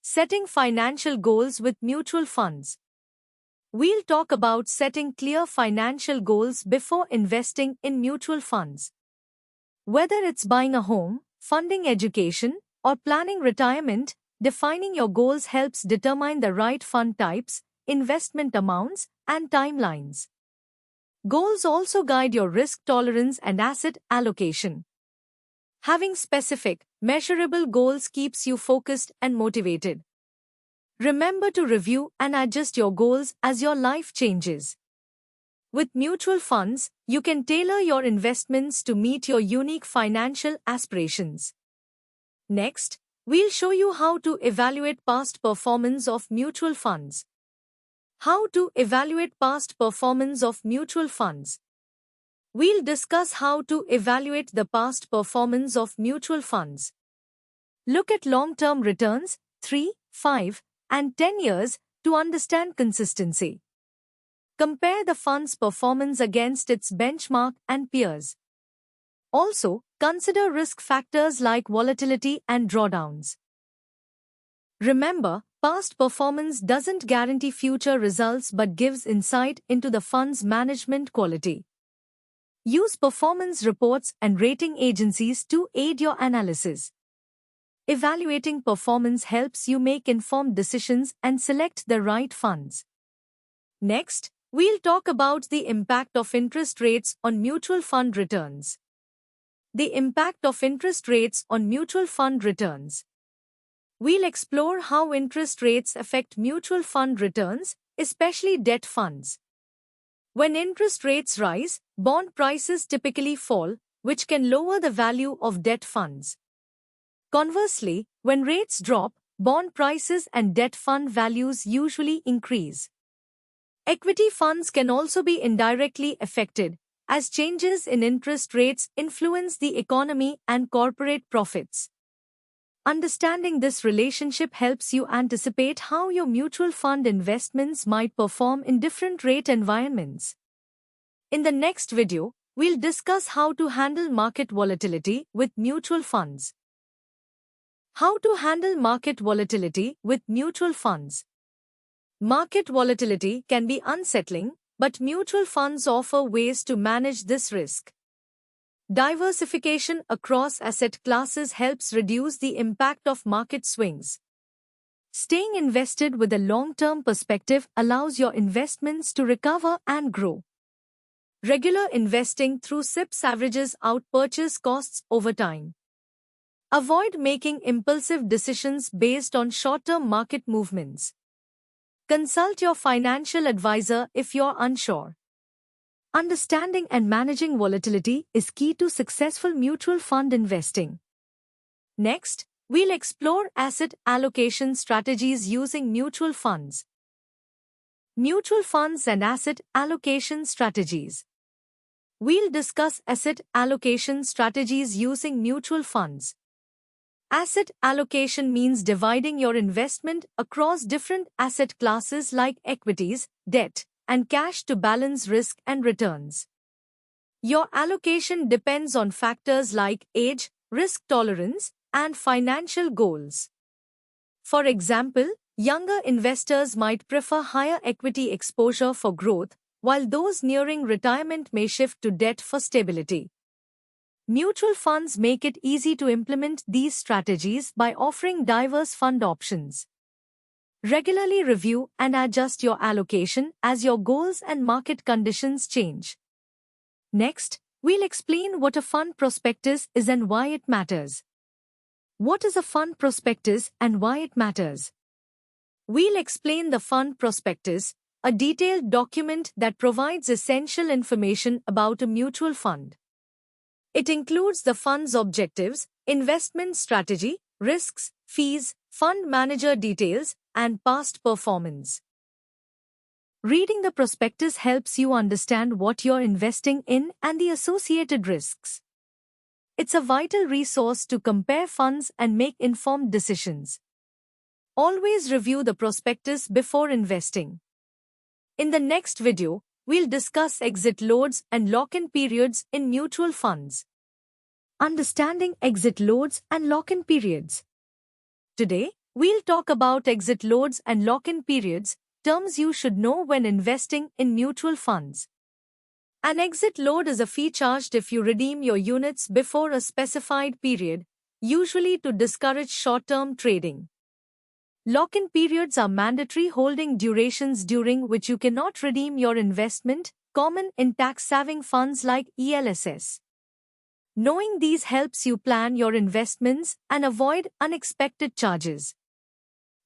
Setting financial goals with mutual funds. We'll talk about setting clear financial goals before investing in mutual funds. Whether it's buying a home, funding education, or planning retirement, defining your goals helps determine the right fund types, investment amounts, and timelines. Goals also guide your risk tolerance and asset allocation. Having specific, measurable goals keeps you focused and motivated. Remember to review and adjust your goals as your life changes. With mutual funds, you can tailor your investments to meet your unique financial aspirations. Next, we'll show you how to evaluate past performance of mutual funds. How to evaluate past performance of mutual funds. We'll discuss how to evaluate the past performance of mutual funds. Look at long-term returns, 3, 5, and 10 years, to understand consistency. Compare the fund's performance against its benchmark and peers. Also, consider risk factors like volatility and drawdowns. Remember, past performance doesn't guarantee future results but gives insight into the fund's management quality. Use performance reports and rating agencies to aid your analysis. Evaluating performance helps you make informed decisions and select the right funds. Next, we'll talk about the impact of interest rates on mutual fund returns. The impact of interest rates on mutual fund returns. We'll explore how interest rates affect mutual fund returns, especially debt funds. When interest rates rise, bond prices typically fall, which can lower the value of debt funds. Conversely, when rates drop, bond prices and debt fund values usually increase. Equity funds can also be indirectly affected, as changes in interest rates influence the economy and corporate profits. Understanding this relationship helps you anticipate how your mutual fund investments might perform in different rate environments. In the next video, we'll discuss how to handle market volatility with mutual funds. How to handle market volatility with mutual funds. Market volatility can be unsettling, but mutual funds offer ways to manage this risk. Diversification across asset classes helps reduce the impact of market swings. Staying invested with a long-term perspective allows your investments to recover and grow. Regular investing through SIPs averages out purchase costs over time. Avoid making impulsive decisions based on short-term market movements. Consult your financial advisor if you're unsure. Understanding and managing volatility is key to successful mutual fund investing. Next, we'll explore asset allocation strategies using mutual funds. Mutual funds and asset allocation strategies. We'll discuss asset allocation strategies using mutual funds. Asset allocation means dividing your investment across different asset classes like equities, debt, and cash to balance risk and returns. Your allocation depends on factors like age, risk tolerance, and financial goals. For example, younger investors might prefer higher equity exposure for growth, while those nearing retirement may shift to debt for stability. Mutual funds make it easy to implement these strategies by offering diverse fund options. Regularly review and adjust your allocation as your goals and market conditions change. Next, we'll explain what a fund prospectus is and why it matters. What is a fund prospectus and why it matters? We'll explain the fund prospectus, a detailed document that provides essential information about a mutual fund. It includes the fund's objectives, investment strategy, risks, fees, fund manager details, and past performance. Reading the prospectus helps you understand what you're investing in and the associated risks. It's a vital resource to compare funds and make informed decisions. Always review the prospectus before investing. In the next video, we'll discuss exit loads and lock-in periods in mutual funds. Understanding exit loads and lock-in periods. Today, We'll talk about exit loads and lock-in periods, terms you should know when investing in mutual funds. An exit load is a fee charged if you redeem your units before a specified period, usually to discourage short-term trading. Lock-in periods are mandatory holding durations during which you cannot redeem your investment, common in tax-saving funds like ELSS. Knowing these helps you plan your investments and avoid unexpected charges.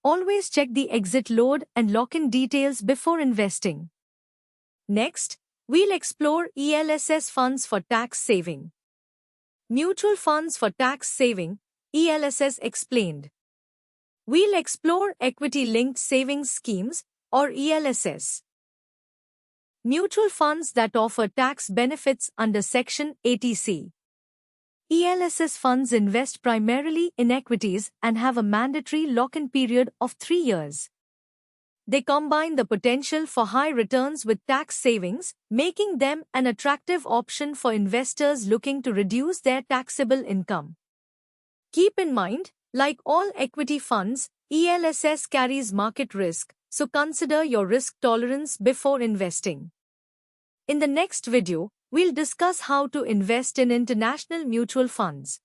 Always check the exit load and lock-in details before investing. Next, we'll explore ELSS funds for tax saving. Mutual funds for tax saving, ELSS explained. We'll explore equity-linked savings schemes, or ELSS. Mutual funds that offer tax benefits under Section 80C. ELSS funds invest primarily in equities and have a mandatory lock-in period of 3 years. They combine the potential for high returns with tax savings, making them an attractive option for investors looking to reduce their taxable income. Keep in mind, like all equity funds, ELSS carries market risk, so consider your risk tolerance before investing. In the next video, we'll discuss how to invest in international mutual funds.